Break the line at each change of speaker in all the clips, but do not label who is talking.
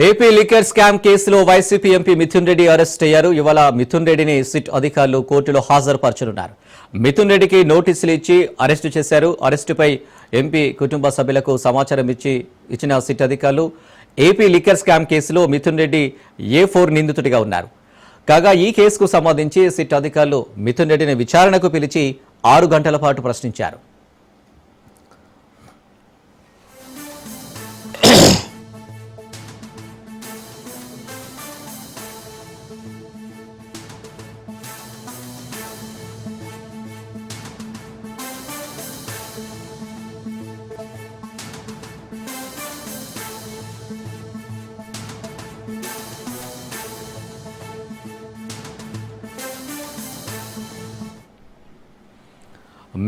AP liquor scam కేసులో YCP MP Mithun Reddy arrest అయ్యారు. ఇవాళ మిథున్ రెడ్డిని సిట్ అధికారులు కోర్టులో హాజరుపరచనున్నారు. మిథున్ రెడ్డికి నోటీసులు ఇచ్చి అరెస్టు చేశారు. అరెస్టుపై ఎంపీ కుటుంబ సభ్యులకు సమాచారం ఇచ్చిన సిట్ అధికారులు ఏపీ లిక్కర్ స్కామ్ కేసులో మిథున్ రెడ్డి A4 నిందితుడిగా ఉన్నారు. కాగా ఈ కేసుకు సంబంధించి సిట్ అధికారులు మిథున్ రెడ్డిని విచారణకు పిలిచి 6 గంటల పాటు ప్రశ్నించారు.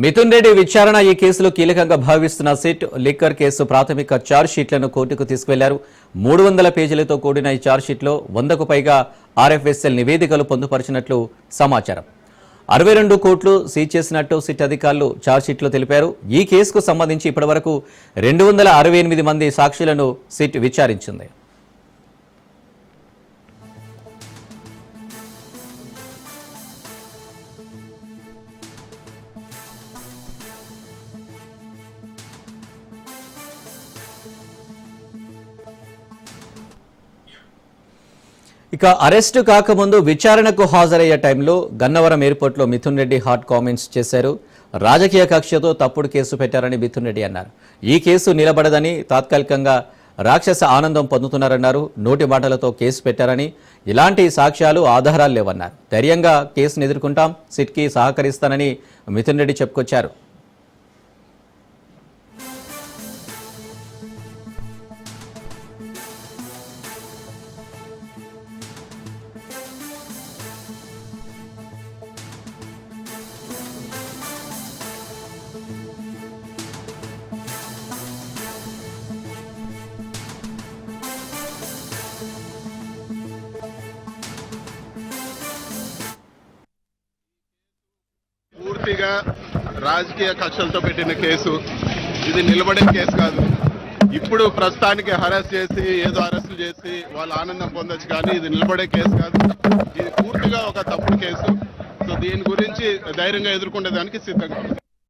మిథున్ రెడ్డి విచారణ ఈ కేసులో కీలకంగా భావిస్తున్న సిట్ లిక్కర్ కేసు ప్రాథమిక ఛార్జ్ షీట్లను కోర్టుకు తీసుకువెళ్లారు. 300 పేజీలతో కూడిన ఈ ఛార్జ్ షీట్లో 100కు పైగా RFSL నివేదికలు పొందుపరిచినట్లు సమాచారం. 62 కోట్లు సీజ్ చేసినట్టు సిట్ అధికారులు ఛార్జ్ షీట్లో తెలిపారు. ఈ కేసుకు సంబంధించి ఇప్పటివరకు 268 మంది సాక్షులను సిట్ విచారించింది. ఇక అరెస్టు కాకముందు విచారణకు హాజరయ్యే టైంలో గన్నవరం ఎయిర్పోర్ట్లో మిథున్ రెడ్డి హాట్ కామెంట్స్ చేశారు. రాజకీయ కక్షతో తప్పుడు కేసు పెట్టారని మిథున్ రెడ్డి అన్నారు. ఈ కేసు నిలబడదని, తాత్కాలికంగా రాక్షస ఆనందం పొందుతున్నారన్నారు. నోటి మాటలతో కేసు పెట్టారని, ఇలాంటి సాక్ష్యాలు ఆధారాలు లేవన్నారు. ధైర్యంగా కేసును ఎదుర్కొంటాం, సిట్కి సహకరిస్తానని మిథున్ రెడ్డి చెప్పుకొచ్చారు.
పూర్తిగా రాజకీయ కక్షలతో పెట్టిన కేసు. ఇది నిలబడే కేసు కాదు. ఇప్పుడు ప్రస్తుతానికి హరాస్ చేసి ఏదో అరెస్టు చేసి వాళ్ళు ఆనందం పొందొచ్చు, కానీ ఇది నిలబడే కేసు కాదు. ఇది పూర్తిగా ఒక తప్పుడు కేసు. సో దీని గురించి ధైర్యంగా ఎదుర్కొనే దానికి సిద్ధంగా